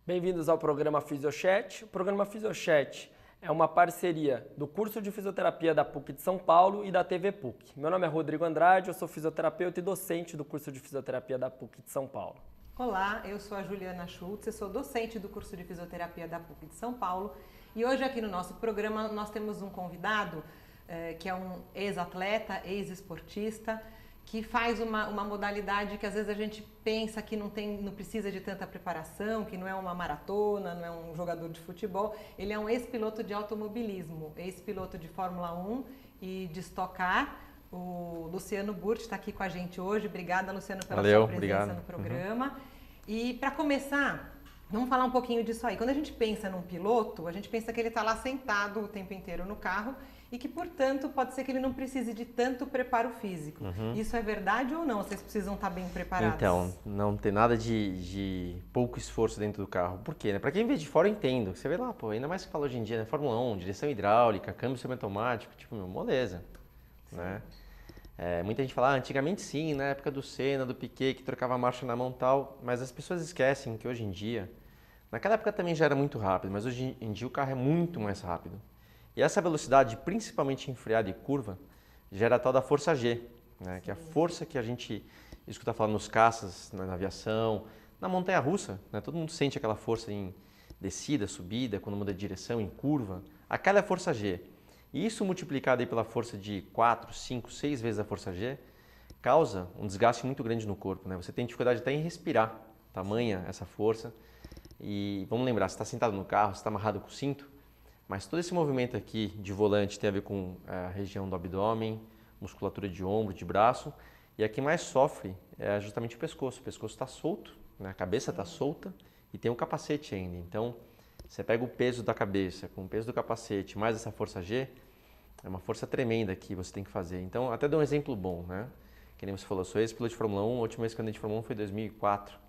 Bem-vindos ao programa Fisiochat. O programa Fisiochat é uma parceria do curso de fisioterapia da PUC de São Paulo e da TV PUC. Meu nome é Rodrigo Andrade, eu sou fisioterapeuta e docente do curso de fisioterapia da PUC de São Paulo. Olá, eu sou a Juliana Schultz, eu sou docente do curso de fisioterapia da PUC de São Paulo e hoje aqui no nosso programa nós temos um convidado que é um ex-atleta, ex-esportista, que faz uma modalidade que às vezes a gente pensa que não precisa de tanta preparação, que não é uma maratona, não é um jogador de futebol. Ele é um ex-piloto de automobilismo, ex-piloto de Fórmula 1 e de Stock Car. O Luciano Burti está aqui com a gente hoje. Obrigada, Luciano, pela sua presença no programa. E para começar, vamos falar um pouquinho disso aí. Quando a gente pensa num piloto, a gente pensa que ele está lá sentado o tempo inteiro no carro e que, portanto, pode ser que ele não precise de tanto preparo físico. Isso é verdade ou não? Vocês precisam estar bem preparados? Então, não tem nada de pouco esforço dentro do carro. Por quê? Né? Para quem vê de fora, eu entendo. Você vê lá, pô, ainda mais que fala hoje em dia, né? Fórmula 1, direção hidráulica, câmbio semiautomático, tipo, moleza, né? Muita gente fala, antigamente sim, na época do Senna, do Piquet, que trocava a marcha na mão e tal, mas as pessoas esquecem que hoje em dia, naquela época também já era muito rápido, mas hoje em dia o carro é muito mais rápido. E essa velocidade, principalmente em freada e curva, gera a tal da força G, né? Que é a força que a gente escuta falar nos caças, na aviação, na montanha-russa, né? Todo mundo sente aquela força em descida, subida, quando muda de direção, em curva. Aquela é a força G. E isso multiplicado aí pela força de 4, 5, 6 vezes a força G, causa um desgaste muito grande no corpo, né? Você tem dificuldade até em respirar, tamanha essa força. E vamos lembrar, você está sentado no carro, você está amarrado com o cinto, mas todo esse movimento aqui de volante tem a ver com a região do abdômen, musculatura de ombro, de braço, e a que mais sofre é justamente o pescoço. O pescoço está solto, né? A cabeça está solta e tem um capacete ainda. Então, você pega o peso da cabeça com o peso do capacete, mais essa força G, é uma força tremenda que você tem que fazer. Então, até dou um exemplo bom, né? Que nem você falou, sou ex-piloto de Fórmula 1, a última vez que eu andei de Fórmula 1 foi em 2004.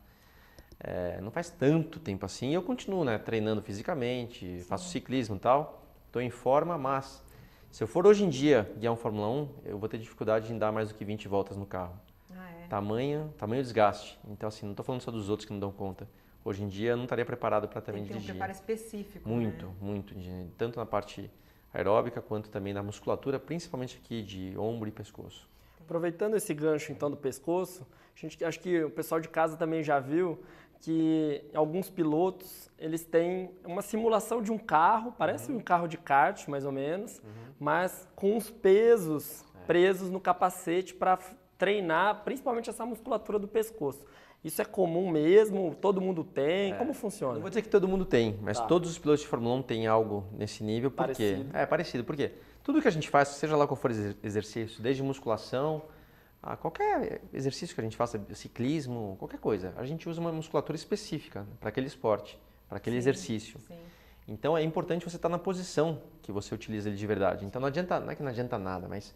Não faz tanto tempo assim, eu continuo, né, treinando fisicamente, faço ciclismo e tal, estou em forma, mas se eu for hoje em dia guiar um Fórmula 1, eu vou ter dificuldade em dar mais do que 20 voltas no carro. Tamanho desgaste. Então assim, não estou falando só dos outros que não dão conta. Hoje em dia eu não estaria preparado para também dirigir. Tem um preparo específico, muito, tanto na parte aeróbica quanto também na musculatura, principalmente aqui de ombro e pescoço. Aproveitando esse gancho então do pescoço, acho que o pessoal de casa também já viu que alguns pilotos, eles têm uma simulação de um carro, parece um carro de kart mais ou menos, mas com os pesos presos no capacete para treinar principalmente essa musculatura do pescoço. Isso é comum mesmo? Todo mundo tem? Como funciona? Não vou dizer que todo mundo tem, mas todos os pilotos de Fórmula 1 têm algo nesse nível. Por quê? Parecido. É parecido, por quê? Tudo que a gente faz, seja lá qual for exercício, desde musculação, a qualquer exercício que a gente faça, ciclismo, qualquer coisa, a gente usa uma musculatura específica para aquele esporte, para aquele exercício. Sim. Então é importante você estar na posição que você utiliza ele de verdade. Então não é que não adianta nada, mas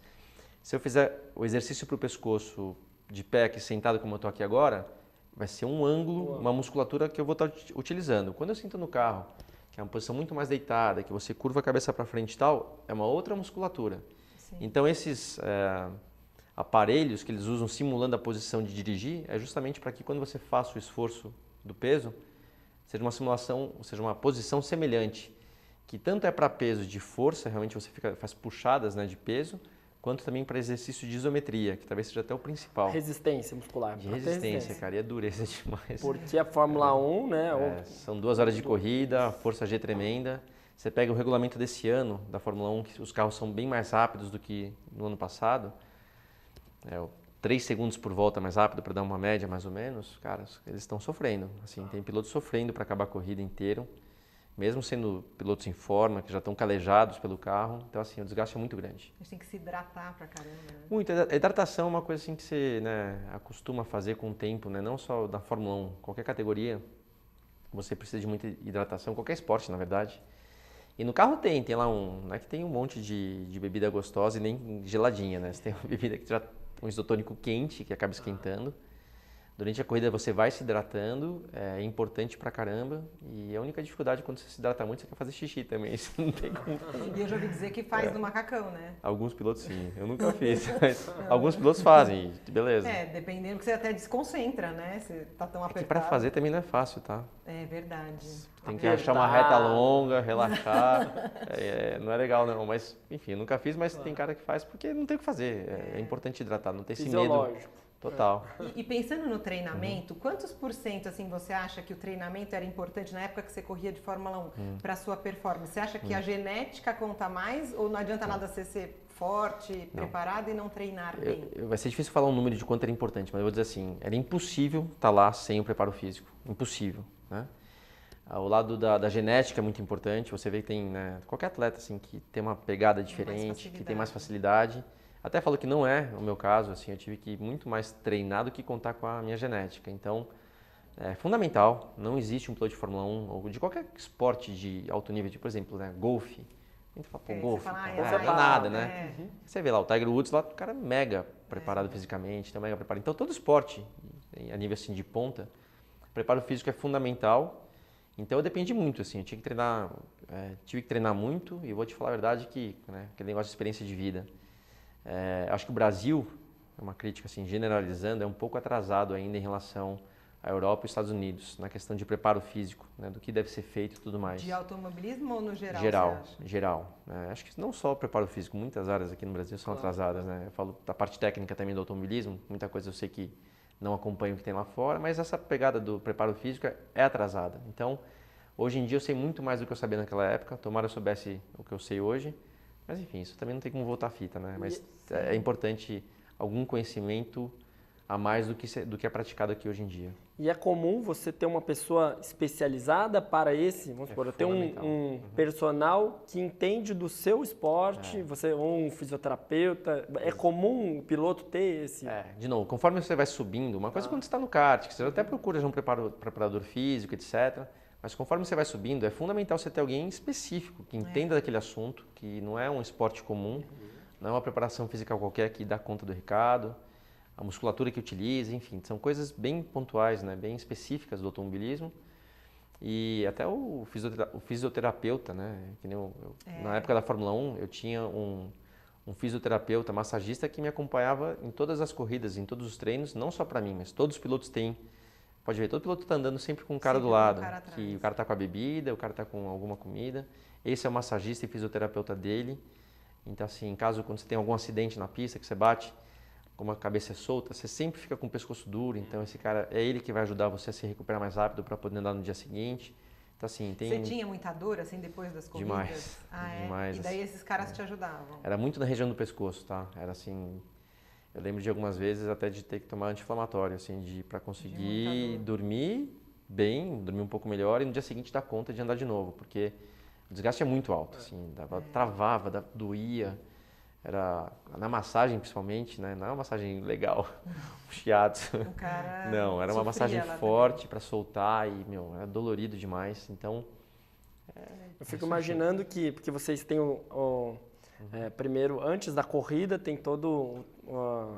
se eu fizer o exercício para o pescoço de pé, aqui sentado como eu estou aqui agora, vai ser um ângulo, uma musculatura que eu vou estar utilizando. Quando eu sinto no carro, que é uma posição muito mais deitada, que você curva a cabeça para frente e tal, é uma outra musculatura. Sim. Então esses aparelhos que eles usam simulando a posição de dirigir, é justamente para que quando você faça o esforço do peso, seja uma simulação, ou seja, uma posição semelhante, que tanto é para peso de força, realmente você faz puxadas, né, de peso, quanto também para exercício de isometria, que talvez seja até o principal. Resistência muscular. De resistência, cara, e é dureza demais. Porque a Fórmula 1, né? São 2 horas de corrida, força G tremenda. Você pega o regulamento desse ano da Fórmula 1, que os carros são bem mais rápidos do que no ano passado. 3 segundos por volta mais rápido, para dar uma média mais ou menos. Cara, eles estão sofrendo. Assim, tem pilotos sofrendo para acabar a corrida inteira. Mesmo sendo pilotos em forma, que já estão calejados pelo carro. Então, assim, o desgaste é muito grande. A gente tem que se hidratar pra caramba, né? Muito. A hidratação é uma coisa assim que você, né, acostuma fazer com o tempo, né? Não só da Fórmula 1, qualquer categoria, você precisa de muita hidratação, qualquer esporte, na verdade. E no carro tem lá não é que tem um monte de bebida gostosa e nem geladinha, né? Você tem uma bebida que já um isotônico quente, que acaba esquentando, Durante a corrida você vai se hidratando, é importante pra caramba. E a única dificuldade quando você se hidrata muito, você quer fazer xixi também, isso não tem como. E eu já ouvi dizer que faz no macacão, né? Alguns pilotos sim, eu nunca fiz, mas alguns pilotos fazem, beleza. Dependendo que você até desconcentra, né? Você tá tão É que apertado. pra fazer também não é fácil, tá? É verdade. Tem que achar uma reta longa, relaxar. Não é legal não, mas enfim, eu nunca fiz, mas tem cara que faz porque não tem o que fazer. É importante hidratar, não ter esse medo. Fisiológico. Total. E pensando no treinamento, quantos por cento assim você acha que o treinamento era importante na época que você corria de Fórmula 1 para sua performance? Você acha que a genética conta mais ou não adianta nada você ser forte, preparado e não treinar bem? Vai ser difícil falar um número de quanto era importante, mas eu vou dizer assim, era impossível estar lá sem o preparo físico. Impossível, né? O lado da genética é muito importante. Você vê que tem, né, qualquer atleta assim, que tem uma pegada diferente, que tem mais facilidade. Até falo que não é o meu caso, assim, eu tive que ir muito mais treinar do que contar com a minha genética. Então, é fundamental, não existe um piloto de Fórmula 1 ou de qualquer esporte de alto nível, tipo, por exemplo, né, golfe. A gente fala, pô, golfe, é nada, né? Você vê lá, o Tiger Woods lá, o cara é mega preparado fisicamente, mega preparado. Então, todo esporte, a nível assim de ponta, preparo físico é fundamental. Então, eu dependi muito, assim, eu tinha que treinar, tive que treinar muito e eu vou te falar a verdade que, né, aquele negócio de experiência de vida. Acho que o Brasil, é uma crítica assim, generalizando, é um pouco atrasado ainda em relação à Europa e Estados Unidos, na questão de preparo físico, né, do que deve ser feito e tudo mais. De automobilismo ou no geral? Geral. Acho que não só o preparo físico, muitas áreas aqui no Brasil são atrasadas. Né? Eu falo da parte técnica também do automobilismo, muita coisa eu sei que não acompanho o que tem lá fora, mas essa pegada do preparo físico é atrasada. Então, hoje em dia eu sei muito mais do que eu sabia naquela época, tomara eu soubesse o que eu sei hoje. Mas enfim, isso também não tem como voltar a fita, né? Mas é importante algum conhecimento a mais do que é praticado aqui hoje em dia. E é comum você ter uma pessoa especializada para esse, vamos supor, eu tenho um personal que entende do seu esporte, você um fisioterapeuta, é comum o piloto ter esse? De novo, conforme você vai subindo, uma coisa quando você está no kart, que você até procura já um preparador físico, etc., mas conforme você vai subindo, é fundamental você ter alguém específico, que entenda daquele assunto, que não é um esporte comum, não é uma preparação física qualquer que dá conta do recado, a musculatura que utiliza, enfim, são coisas bem pontuais, né, bem específicas do automobilismo. E até o fisioterapeuta, né, que nem na época da Fórmula 1, eu tinha um fisioterapeuta, massagista, que me acompanhava em todas as corridas, em todos os treinos, não só para mim, mas todos os pilotos têm. Pode ver, todo piloto está andando sempre com um cara do lado, que o cara está com a bebida, o cara está com alguma comida. Esse é o massagista e fisioterapeuta dele. Então, assim, caso quando você tem algum acidente na pista, que você bate, como a cabeça é solta, você sempre fica com o pescoço duro. Então, esse cara é ele que vai ajudar você a se recuperar mais rápido para poder andar no dia seguinte. Então, assim, Você tinha muita dor, assim, depois das corridas? Demais. Demais. E daí esses caras te ajudavam? Era muito na região do pescoço, tá? Era assim... Eu lembro de algumas vezes até de ter que tomar anti-inflamatório, assim, para conseguir dormir bem, dormir um pouco melhor e no dia seguinte dar conta de andar de novo, porque o desgaste é muito alto, assim, travava, doía, era na massagem principalmente, né? Não é uma massagem legal, o shiatsu. O cara não, era uma massagem forte para soltar e, era dolorido demais, então... Eu fico imaginando que, porque vocês têm primeiro, antes da corrida, tem todo o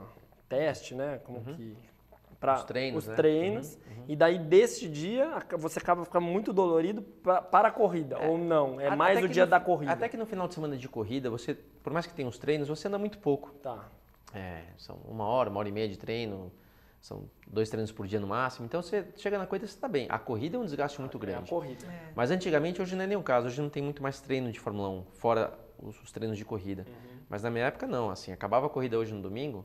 teste, né? Como que... Para os treinos, e daí desse dia você acaba ficando muito dolorido para a corrida, ou não? É mais o dia da corrida? Até que no final de semana de corrida, você, por mais que tenha os treinos, você anda muito pouco. Tá. São uma hora e meia de treino, são 2 treinos por dia no máximo, então você chega na corrida e você está bem. A corrida é um desgaste muito grande. A corrida. Mas antigamente, hoje não é nem o caso, hoje não tem muito mais treino de Fórmula 1, fora os treinos de corrida. Mas na minha época não, assim, acabava a corrida hoje no domingo,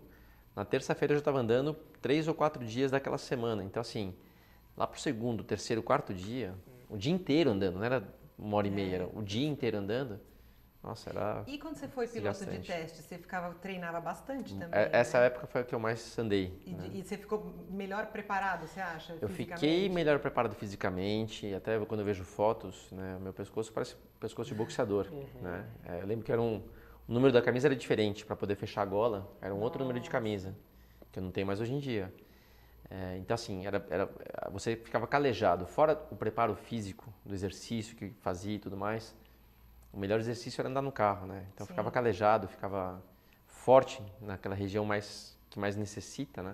na terça-feira eu já estava andando 3 ou 4 dias daquela semana. Então, assim, lá pro segundo, terceiro, quarto dia, o dia inteiro andando, não era uma hora e meia, era o dia inteiro andando. Nossa, era... E quando você foi piloto de teste, você treinava bastante também? Essa época foi a que eu mais andei. E você ficou melhor preparado, você acha? Eu fiquei melhor preparado fisicamente, até quando eu vejo fotos, né, meu pescoço parece pescoço de boxeador. Né? Eu lembro que era o número da camisa era diferente, para poder fechar a gola, era um outro número de camisa, que eu não tenho mais hoje em dia. Então, assim, você ficava calejado. Fora o preparo físico do exercício que fazia e tudo mais, o melhor exercício era andar no carro, né? Então, Sim. ficava calejado, ficava forte naquela região que mais necessita, né?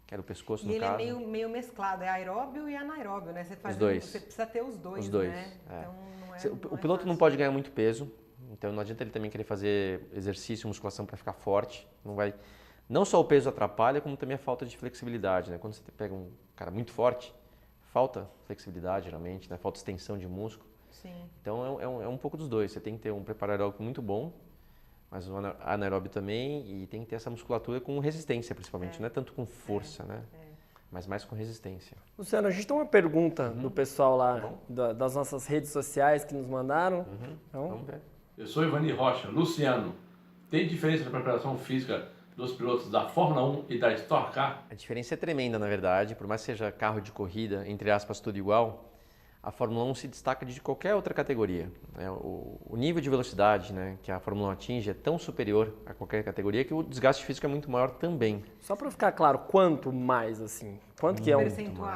que era o pescoço E no ele caso. é meio mesclado, é aeróbio e anaeróbio, né? Você faz Os dois. Você precisa ter os dois, Os dois, né? é. Então não é, O piloto não pode ganhar muito peso, então não adianta ele também querer fazer exercício, musculação para ficar forte. Não só o peso atrapalha, como também a falta de flexibilidade, né? Quando você pega um cara muito forte, falta flexibilidade geralmente, né? Falta extensão de músculo. Sim. Então é um pouco dos dois. Você tem que ter um preparo aeróbico muito bom, mas um anaeróbio também, e tem que ter essa musculatura com resistência principalmente, não é tanto com força, né? Mas mais com resistência. Luciano, a gente tem uma pergunta do pessoal lá das nossas redes sociais que nos mandaram. Então, Vamos ver. Eu sou Ivani Rocha. Luciano, tem diferença na preparação física dos pilotos da Fórmula 1 e da Stock Car? A diferença é tremenda, na verdade. Por mais que seja carro de corrida, entre aspas, tudo igual, a Fórmula 1 se destaca de qualquer outra categoria, né? O nível de velocidade, né, que a Fórmula 1 atinge é tão superior a qualquer categoria que o desgaste físico é muito maior também. só para ficar claro, quanto mais assim? Quanto que é um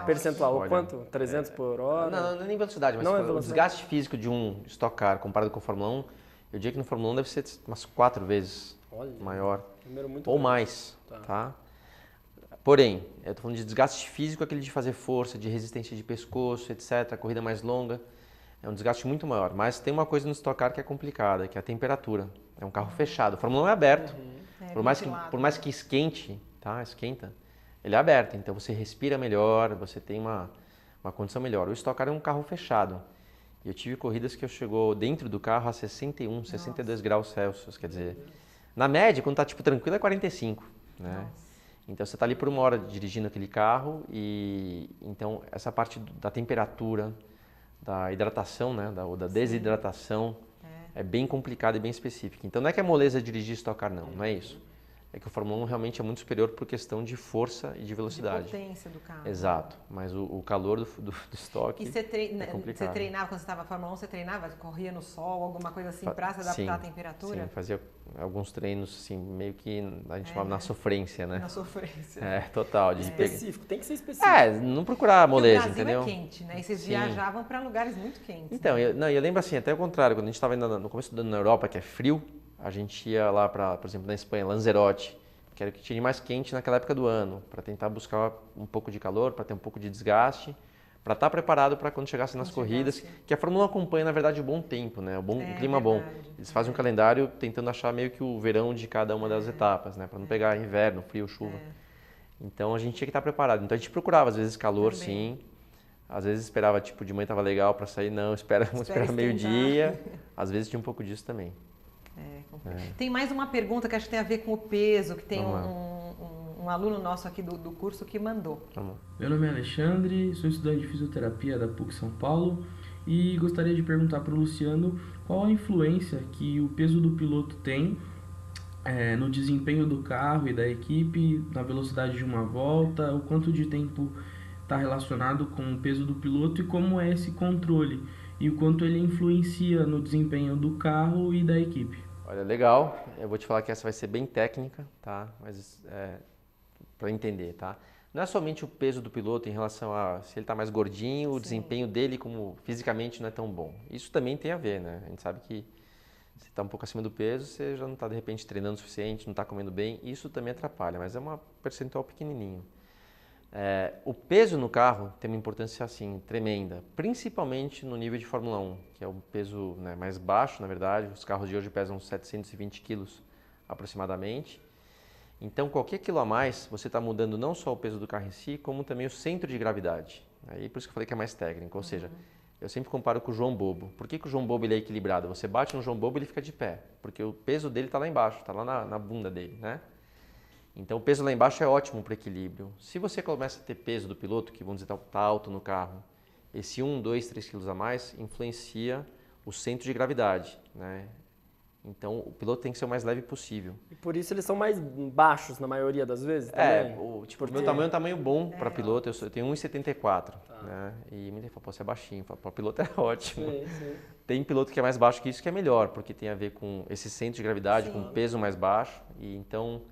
percentual? Olha, Quanto? 300 por hora? Não é nem velocidade, mas Não é o velocidade. desgaste físico de um Stock Car comparado com a Fórmula 1, eu diria que no Fórmula 1 deve ser umas 4 vezes Olha, maior. número muito Ou grande. mais, tá? Porém, eu estou falando de desgaste físico, aquele de fazer força, de resistência de pescoço, etc., a corrida mais longa, é um desgaste muito maior. Mas tem uma coisa no Stock Car que é complicada, que é a temperatura. É um carro fechado. O Fórmula 1 é aberto. Por mais que esquente, tá? Esquenta, ele é aberto. Então você respira melhor, você tem uma condição melhor. O Stock Car é um carro fechado. E eu tive corridas que eu chegou dentro do carro a 61, 62 graus Celsius. Quer dizer, na média, quando tá tipo tranquilo, é 45, né? Então você está ali por uma hora dirigindo aquele carro e então essa parte da temperatura, da hidratação, né, da desidratação é bem complicada e bem específica. Então não é que é moleza dirigir Stock Car, não é isso. É que o Fórmula 1 realmente é muito superior por questão de força e de velocidade. De potência do carro. Exato, mas o calor do estoque E você é complicado. Você treinava, quando você estava na Fórmula 1, você treinava, corria no sol, alguma coisa assim, para se adaptar Sim, à temperatura? Sim, fazia alguns treinos assim, meio que a gente chamava na sofrência, né? Na sofrência. É, total. Específico, tem que ser específico. Não procurar moleza, Porque o entendeu? Brasil é quente, né? E vocês Sim. viajavam para lugares muito quentes. Então, eu lembro assim, até o contrário, quando a gente estava no começo do ano na Europa, que é frio, a gente ia lá para, por exemplo, na Espanha, Lanzarote, que era o que tinha de mais quente naquela época do ano, para tentar buscar um pouco de calor, para ter um pouco de desgaste, para estar preparado para quando chegasse nas corridas, que a Fórmula 1 acompanha, na verdade, o bom tempo, né? O clima bom. Eles fazem um calendário tentando achar meio que o verão de cada uma das etapas, né? Para não pegar inverno, frio, chuva. Então a gente tinha que estar preparado. Então a gente procurava, às vezes, calor, sim. Às vezes esperava, tipo, de manhã estava legal para sair, não, vamos esperar meio-dia. Às vezes tinha um pouco disso também. Tem mais uma pergunta que acho que tem a ver com o peso, que tem um aluno nosso aqui do curso que mandou. Meu nome é Alexandre, sou estudante de fisioterapia da PUC São Paulo e gostaria de perguntar para o Luciano qual a influência que o peso do piloto tem no desempenho do carro e da equipe, na velocidade de uma volta, o quanto de tempo está relacionado com o peso do piloto e como é esse controle e o quanto ele influencia no desempenho do carro e da equipe. Olha, legal. Eu vou te falar que essa vai ser bem técnica, tá? Mas para entender, tá? Não é somente o peso do piloto em relação a se ele está mais gordinho, o desempenho dele como fisicamente não é tão bom. Isso também tem a ver, né? A gente sabe que se está um pouco acima do peso, você já não está de repente treinando o suficiente, não está comendo bem. Isso também atrapalha, mas é uma percentual pequenininho. O peso no carro tem uma importância assim tremenda, principalmente no nível de Fórmula 1, que é um peso, né, mais baixo, na verdade. Os carros de hoje pesam 720 quilos aproximadamente. Então, qualquer quilo a mais, você está mudando não só o peso do carro em si, como também o centro de gravidade. Aí, por isso que eu falei que é mais técnico. Ou seja, eu sempre comparo com o João Bobo. Por que o João Bobo ele é equilibrado? Você bate no João Bobo e ele fica de pé, porque o peso dele está lá embaixo, está lá na bunda dele, né? Então, o peso lá embaixo é ótimo para o equilíbrio. Se você começa a ter peso do piloto, que vamos dizer está alto no carro, esse 1, 2, 3 quilos a mais influencia o centro de gravidade, né? Então, o piloto tem que ser o mais leve possível. E por isso eles são mais baixos na maioria das vezes também? O meu tamanho é um tamanho bom para piloto. Eu tenho 1,74, né? E muita gente fala, pô, você é baixinho. Para piloto é ótimo. Sim. Tem piloto que é mais baixo que isso, que é melhor, porque tem a ver com esse centro de gravidade, com peso mais baixo. E então,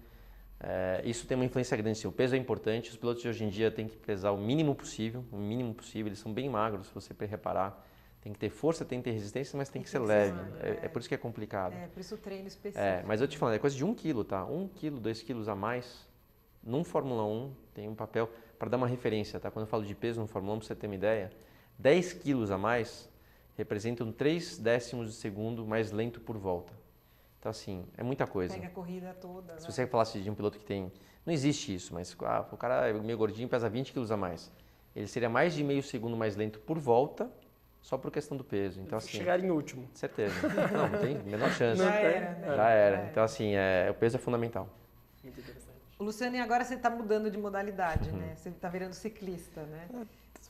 isso tem uma influência grande. Sim. O peso é importante. Os pilotos de hoje em dia têm que pesar o mínimo possível. Eles são bem magros, se você reparar. Tem que ter força, tem que ter resistência, mas tem que ser leve. É por isso que é complicado. Por isso o treino específico. Mas eu te falando, é coisa de 1 quilo, tá? 1 quilo, 2 quilos a mais num Fórmula 1 tem um papel, para dar uma referência, tá? Quando eu falo de peso no Fórmula 1, para você ter uma ideia, 10 quilos a mais representam 3 décimos de segundo mais lento por volta. Então, assim, é muita coisa. Pega a corrida toda. Se você falasse de um piloto que tem... Não existe isso, mas o cara é meio gordinho, pesa 20 quilos a mais. Ele seria mais de meio segundo mais lento por volta, só por questão do peso. Então, assim, chegar em último. certeza. Não tem a menor chance. Já era, né? Já era. Então, assim, o peso é fundamental. Muito interessante. Luciano, e agora você está mudando de modalidade, né? Você está virando ciclista, né?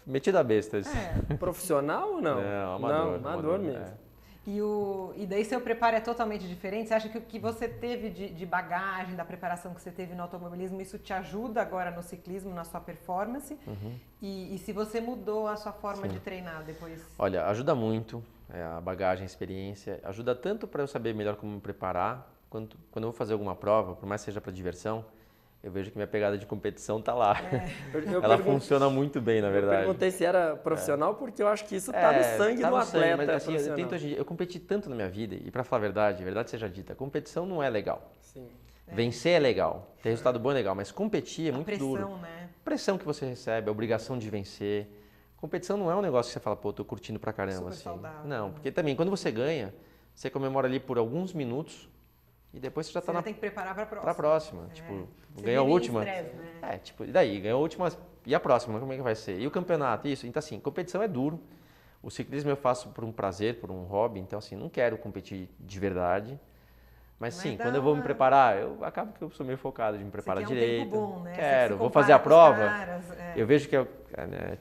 Metido a bestas. Profissional ou não? Não, amador. Não, amador mesmo. E daí seu preparo é totalmente diferente? Você acha que o que você teve de bagagem, da preparação que você teve no automobilismo, isso te ajuda agora no ciclismo, na sua performance? E se você mudou a sua forma de treinar depois? Olha, ajuda muito a bagagem, a experiência. Ajuda tanto para eu saber melhor como me preparar, quanto quando eu vou fazer alguma prova, por mais que seja para diversão, eu vejo que minha pegada de competição tá lá. Ela funciona muito bem, na verdade. Eu perguntei se era profissional porque eu acho que isso tá no sangue do atleta. Mas, assim, eu competi tanto na minha vida, e para falar a verdade seja dita, competição não é legal. Sim. Vencer é legal, ter resultado bom é legal, mas competir é muito pressão, duro. né? Pressão que você recebe, a obrigação de vencer. Competição não é um negócio que você fala, pô, tô curtindo pra caramba. Super assim. saudável, Não, né? porque também quando você ganha, você comemora ali por alguns minutos e depois você já tá Você tem que preparar para a próxima. pra próxima. Tipo, Você ganhou a vive em última. estresse, né? E daí? Ganhou a última, e a próxima, como é que vai ser? E o campeonato, isso. Então, assim, competição é duro. O ciclismo eu faço por um prazer, por um hobby, então, assim, não quero competir de verdade. Mas sim, quando eu vou me preparar, eu acabo que eu sou meio focado de me preparar Você quer um direito. tempo bom, né? Quero, Você vou compara fazer a com os prova. caras, Eu vejo que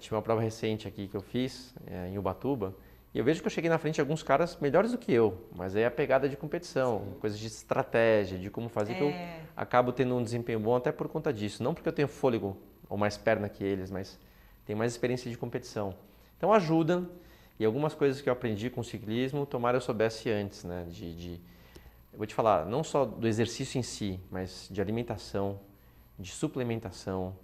tinha uma prova recente aqui que eu fiz em Ubatuba, e eu vejo que eu cheguei na frente de alguns caras melhores do que eu, mas aí é a pegada de competição, coisas de estratégia, de como fazer, que eu acabo tendo um desempenho bom até por conta disso. Não porque eu tenho fôlego ou mais perna que eles, mas tenho mais experiência de competição. Então ajuda, e algumas coisas que eu aprendi com o ciclismo, tomara eu soubesse antes, né? Eu vou te falar, não só do exercício em si, mas de alimentação, de suplementação,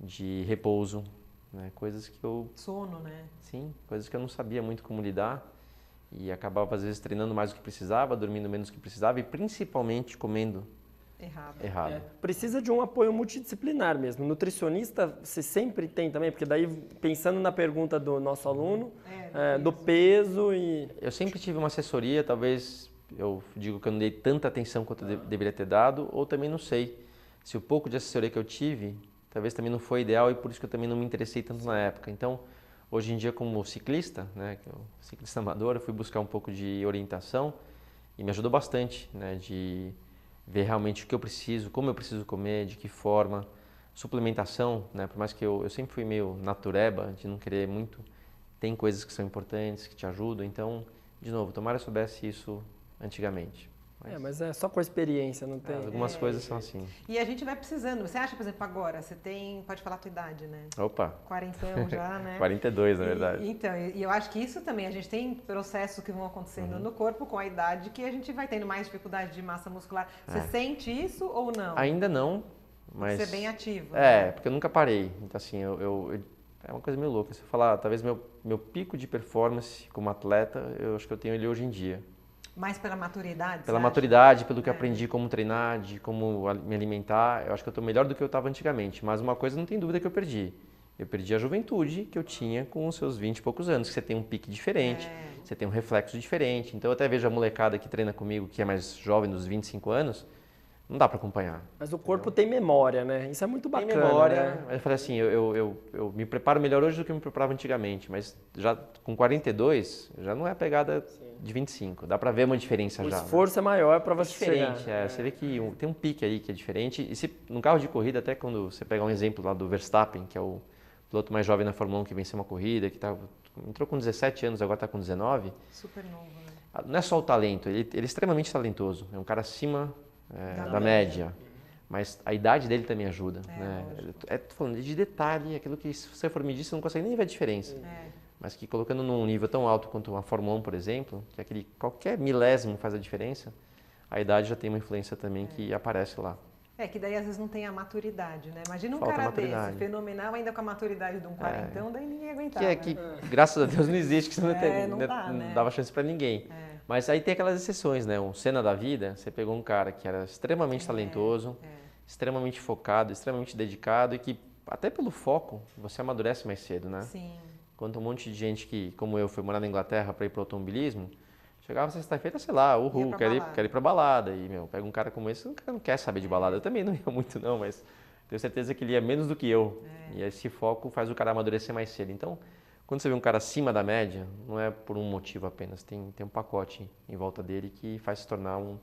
de repouso, né? Coisas que eu... Sono, né? Sim, coisas que eu não sabia muito como lidar e acabava às vezes treinando mais do que precisava, dormindo menos do que precisava e principalmente comendo errado. Precisa de um apoio multidisciplinar mesmo. Nutricionista você sempre tem também, porque daí pensando na pergunta do nosso aluno, do peso e... Eu sempre tive uma assessoria, talvez eu digo que eu não dei tanta atenção quanto eu deveria ter dado, ou também não sei se o pouco de assessoria que eu tive, talvez também não foi ideal e por isso que eu também não me interessei tanto na época. Então, hoje em dia como ciclista, né, que eu, ciclista amador, eu fui buscar um pouco de orientação e me ajudou bastante, né, de ver realmente o que eu preciso, como eu preciso comer, de que forma, suplementação, né, por mais que eu sempre fui meio natureba, de não querer muito, tem coisas que são importantes, que te ajudam, então, de novo, tomara eu soubesse isso antigamente. Mas é só com a experiência, não tem... Algumas coisas são assim. E a gente vai precisando. Você acha, por exemplo, agora, você tem, pode falar a tua idade, né? Opa! 40 já, né? 42, na verdade. Então, e eu acho que isso também, a gente tem processos que vão acontecendo no corpo com a idade que a gente vai tendo mais dificuldade de massa muscular. Você sente isso ou não? Ainda não, mas... Você é bem ativo. né? Porque eu nunca parei. Então, assim, é uma coisa meio louca. Se eu falar, talvez meu pico de performance como atleta, eu acho que eu tenho ele hoje em dia. Mais pela maturidade? Pela maturidade, pelo que aprendi como treinar, de como me alimentar, eu acho que eu estou melhor do que eu estava antigamente. Mas uma coisa não tem dúvida que eu perdi. Eu perdi a juventude que eu tinha com os seus 20 e poucos anos, que você tem um pique diferente, você tem um reflexo diferente. Então eu até vejo a molecada que treina comigo, que é mais jovem, dos 25 anos, não dá para acompanhar. Mas o corpo tem memória, né? Isso é muito bacana. Tem memória. Né? Mas eu falei assim, eu me preparo melhor hoje do que eu me preparava antigamente, mas já com 42, já não é a pegada de 25. Dá para ver uma diferença já. O esforço é maior para você diferente, chegar. Você vê que tem um pique aí que é diferente. E no carro de corrida, até quando você pegar um exemplo lá do Verstappen, que é o piloto mais jovem na Fórmula 1 que venceu uma corrida, que entrou com 17 anos, agora está com 19. Super novo, né? Não é só o talento, ele é extremamente talentoso. É um cara acima da média. Mas a idade dele também ajuda. Tô falando de detalhe, aquilo que se você for medir, você não consegue nem ver a diferença. Mas que colocando num nível tão alto quanto uma Fórmula 1, por exemplo, que qualquer milésimo faz a diferença, a idade já tem uma influência também que aparece lá. Que daí às vezes não tem a maturidade, né? Imagina um Falta cara maturidade. desse, fenomenal, ainda com a maturidade de um quarentão, daí ninguém aguentava. Que graças a Deus, não existe, que você não dava chance pra ninguém. Mas aí tem aquelas exceções, né? Um Senna da vida, você pegou um cara que era extremamente talentoso, extremamente focado, extremamente dedicado e que, até pelo foco, você amadurece mais cedo, né? Sim. Enquanto um monte de gente que, como eu, foi morar na Inglaterra para ir para o automobilismo, chegava sexta-feira, sei lá, uhul, quero ir pra balada. E, pega um cara como esse, o cara não quer saber de balada. Eu também não ia muito não, mas tenho certeza que ele ia menos do que eu. E esse foco faz o cara amadurecer mais cedo. Então, quando você vê um cara acima da média, não é por um motivo apenas, tem um pacote em volta dele que faz se tornar um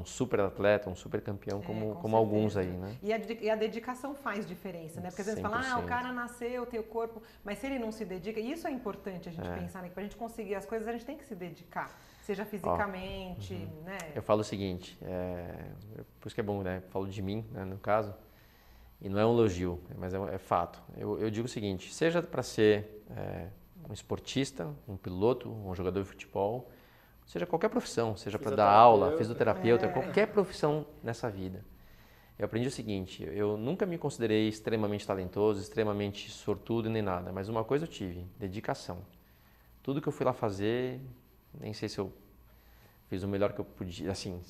super atleta, um super campeão, como alguns aí, né? E a dedicação faz diferença, né? Porque às vezes fala, o cara nasceu, tem o corpo, mas se ele não se dedica, e isso é importante a gente pensar, né? Que pra gente conseguir as coisas, a gente tem que se dedicar, seja fisicamente, né? Eu falo o seguinte, por isso que é bom, né? Eu falo de mim, né, no caso, e não é um elogio, mas é fato. Eu digo o seguinte, seja para ser um esportista, um piloto, um jogador de futebol, seja qualquer profissão, seja para dar aula, fisioterapeuta, qualquer profissão nessa vida. Eu aprendi o seguinte, eu nunca me considerei extremamente talentoso, extremamente sortudo nem nada, mas uma coisa eu tive, dedicação. Tudo que eu fui lá fazer, nem sei se eu fiz o melhor que eu podia, assim,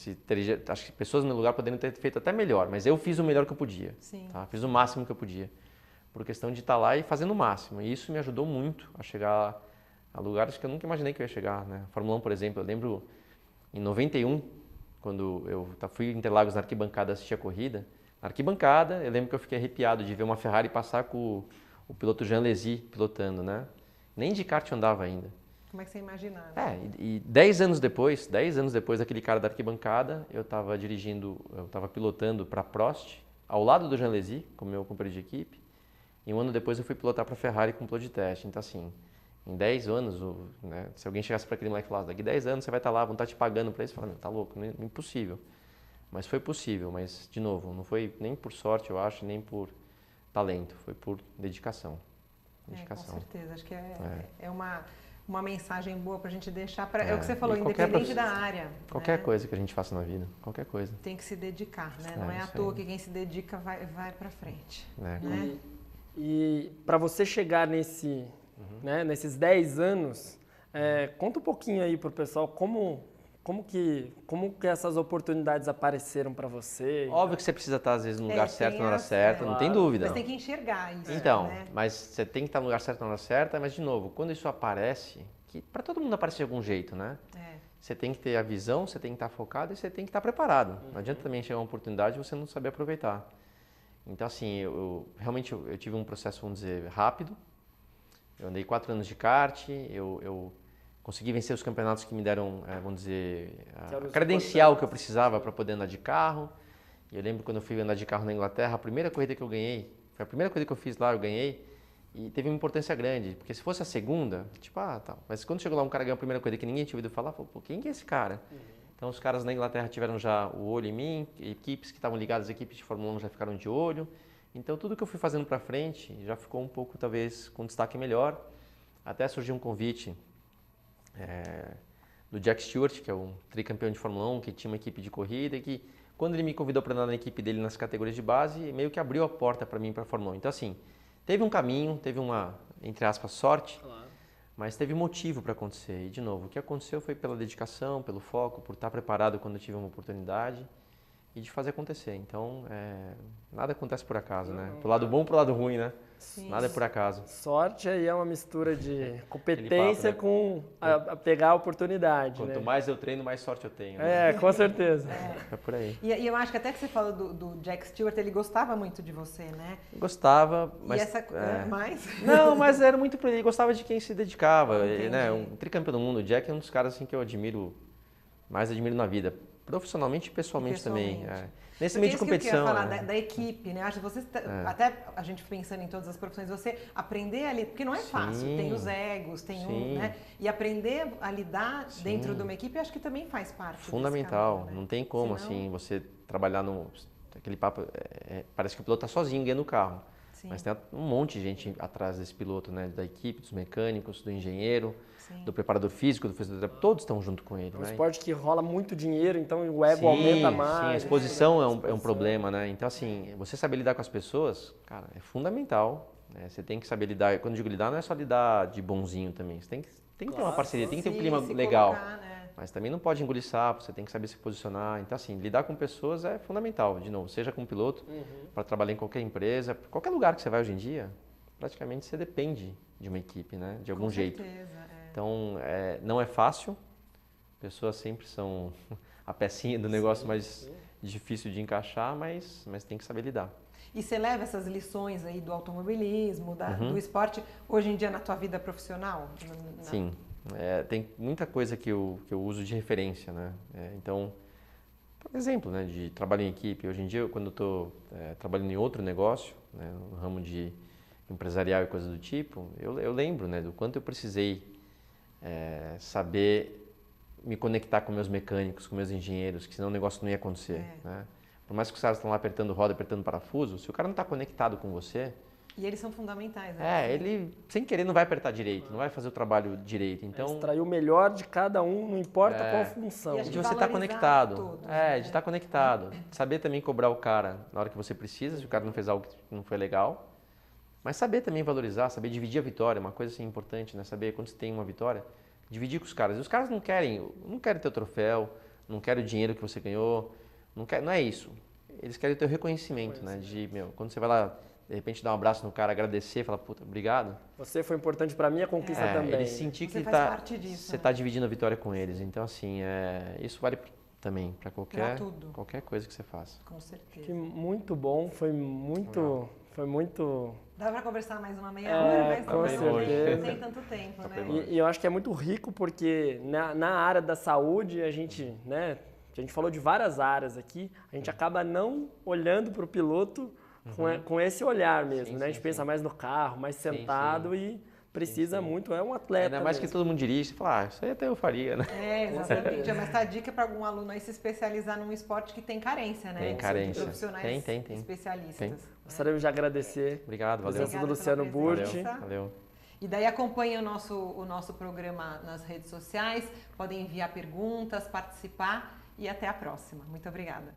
acho que pessoas no meu lugar poderiam ter feito até melhor, mas eu fiz o melhor que eu podia, tá? Fiz o máximo que eu podia, por questão de estar lá e fazendo o máximo, e isso me ajudou muito a chegar a lugares que eu nunca imaginei que eu ia chegar, né? Fórmula 1, por exemplo, eu lembro em 91, quando eu fui em Interlagos na arquibancada assistir a corrida, na arquibancada eu lembro que eu fiquei arrepiado de ver uma Ferrari passar com o piloto Jean Alesi pilotando, né? Nem de kart eu andava ainda. Como é que você imagina, né? E 10 anos depois daquele cara da arquibancada, eu estava pilotando para Prost, ao lado do Jean Alesi, como meu companheiro de equipe, e um ano depois eu fui pilotar para Ferrari com piloto de teste. Então assim, em 10 anos, né, se alguém chegasse para aquele moleque e falasse, daqui 10 anos você vai estar lá, vão estar te pagando para isso, eu falava, tá louco, impossível. Mas foi possível, mas de novo, não foi nem por sorte, eu acho, nem por talento, foi por dedicação. Com certeza, acho que é uma mensagem boa para a gente deixar, é o que você falou, independente independente da área. Qualquer coisa que a gente faça na vida, qualquer coisa. Tem que se dedicar, né? Não é à toa que quem se dedica vai para frente. Né? E para você chegar nesses 10 anos, conta um pouquinho aí pro pessoal como que essas oportunidades apareceram para você. Óbvio que você precisa estar às vezes no lugar certo na hora certa, não tem dúvida. Mas tem que enxergar isso. Então, né? mas você tem que estar no lugar certo na hora certa, mas de novo, quando isso aparece, que para todo mundo aparece de algum jeito, né? Você tem que ter a visão, você tem que estar focado e você tem que estar preparado. Não adianta também chegar uma oportunidade e você não saber aproveitar. Então assim, realmente eu tive um processo, vamos dizer, rápido. Eu andei 4 anos de kart, eu consegui vencer os campeonatos que me deram, vamos dizer, a credencial que eu precisava para poder andar de carro. E eu lembro quando eu fui andar de carro na Inglaterra, a primeira corrida que eu ganhei, foi a primeira corrida que eu fiz lá, eu ganhei, e teve uma importância grande, porque se fosse a segunda, tipo, tá. Mas quando chegou lá um cara ganhou a primeira corrida que ninguém tinha ouvido falar, falou, pô, quem que é esse cara? Então os caras na Inglaterra tiveram já o olho em mim, equipes que estavam ligadas, equipes de Fórmula 1 já ficaram de olho. Então tudo que eu fui fazendo para frente já ficou um pouco, talvez, com destaque melhor. Até surgiu um convite do Jack Stewart, que é um tricampeão de Fórmula 1, que tinha uma equipe de corrida e que, quando ele me convidou para andar na equipe dele nas categorias de base, meio que abriu a porta para mim para a Fórmula 1. Então assim, teve um caminho, teve uma, entre aspas, sorte, mas teve motivo para acontecer. E de novo, o que aconteceu foi pela dedicação, pelo foco, por estar preparado quando eu tive uma oportunidade e de fazer acontecer. Então, nada acontece por acaso, né? Pro lado bom, pro lado ruim, né? Sim. Nada é por acaso. Sorte aí é uma mistura de competência com a pegar a oportunidade. Quanto né? mais eu treino, mais sorte eu tenho. Né? Com certeza. É por aí. E eu acho que até que você falou do Jack Stewart, ele gostava muito de você, né? Gostava, mas... E essa... mais? Não, mas era muito por ele. Gostava de quem se dedicava. Entendi. Né? Um tricampeão do mundo. O Jack é um dos caras assim, que eu mais admiro na vida. Profissionalmente e pessoalmente também. Nesse meio de competição. Que eu ia falar da equipe, né? Acho que você, até a gente pensando em todas as profissões, você aprender a lidar, porque não é fácil, tem os egos, né? E aprender a lidar dentro de uma equipe, acho que também faz parte. Fundamental, caminho, né? Não tem como assim, você trabalhar aquele papo, parece que o piloto está sozinho guiando o carro. Sim. Mas tem um monte de gente atrás desse piloto, né? Da equipe, dos mecânicos, do engenheiro, do preparador físico, do fisioterapeuta, todos estão junto com ele. É um né? esporte que rola muito dinheiro, então o ego aumenta mais. Sim, a exposição é um problema, né? Então, assim, você saber lidar com as pessoas, cara, é fundamental. Né? Você tem que saber lidar, quando eu digo lidar, não é só lidar de bonzinho também. Você tem que ter uma parceria, tem que ter um clima legal. Colocar, né? Mas também não pode engolir sapo, você tem que saber se posicionar. Então, assim, lidar com pessoas é fundamental. De novo, seja como piloto, para trabalhar em qualquer empresa, qualquer lugar que você vai hoje em dia, praticamente você depende de uma equipe, né? De algum jeito. Certeza, Então, não é fácil. Pessoas sempre são a pecinha do negócio mais difícil de encaixar, mas tem que saber lidar. E você leva essas lições aí do automobilismo, do esporte, hoje em dia na tua vida profissional? Sim. Tem muita coisa que eu uso de referência, né? Então, por exemplo, né, de trabalho em equipe. Hoje em dia, quando eu estou trabalhando em outro negócio, né, no ramo de empresarial e coisa do tipo, eu lembro, né, do quanto eu precisei saber me conectar com meus mecânicos, com meus engenheiros, que senão o negócio não ia acontecer, né? Por mais que os caras estão lá apertando roda, apertando parafuso, se o cara não está conectado com você... E eles são fundamentais, né? Ele, sem querer, não vai apertar direito, não vai fazer o trabalho direito. Então, extrair o melhor de cada um, não importa qual função. E acho de que você estar conectado. todos, De estar conectado. Saber também cobrar o cara na hora que você precisa, se o cara não fez algo que não foi legal. Mas saber também valorizar, saber dividir a vitória, uma coisa assim importante, né? Saber quando você tem uma vitória, dividir com os caras. E os caras não querem ter o troféu, não querem o dinheiro que você ganhou, não é isso. Eles querem o teu reconhecimento, né? Quando você vai lá, de repente dar um abraço no cara, agradecer, falar, puta, obrigado. Você foi importante para mim, a conquista também. Ele sentir que você está dividindo a vitória com eles. Então, assim, isso vale também para qualquer coisa que você faça. Com certeza. Que muito bom, foi muito... Dá para conversar mais uma meia hora, mas com certeza. Não tem tanto tempo, né? E eu acho que é muito rico porque na área da saúde a gente, né? A gente falou de várias áreas aqui, a gente acaba não olhando para o piloto com esse olhar mesmo, né? A gente pensa mais no carro, mais sentado e precisa muito, é um atleta. Ainda mais mesmo. que todo mundo dirige, você fala, isso aí até eu faria, né? Exatamente. Mas tá a dica para algum aluno aí se especializar num esporte que tem carência, né? Tem carência. De profissionais Tem. especialistas. Gostaria de agradecer. Obrigado, valeu. A presença do Luciano Burti. Valeu. E daí acompanhem o nosso programa nas redes sociais, podem enviar perguntas, participar e até a próxima. Muito obrigada.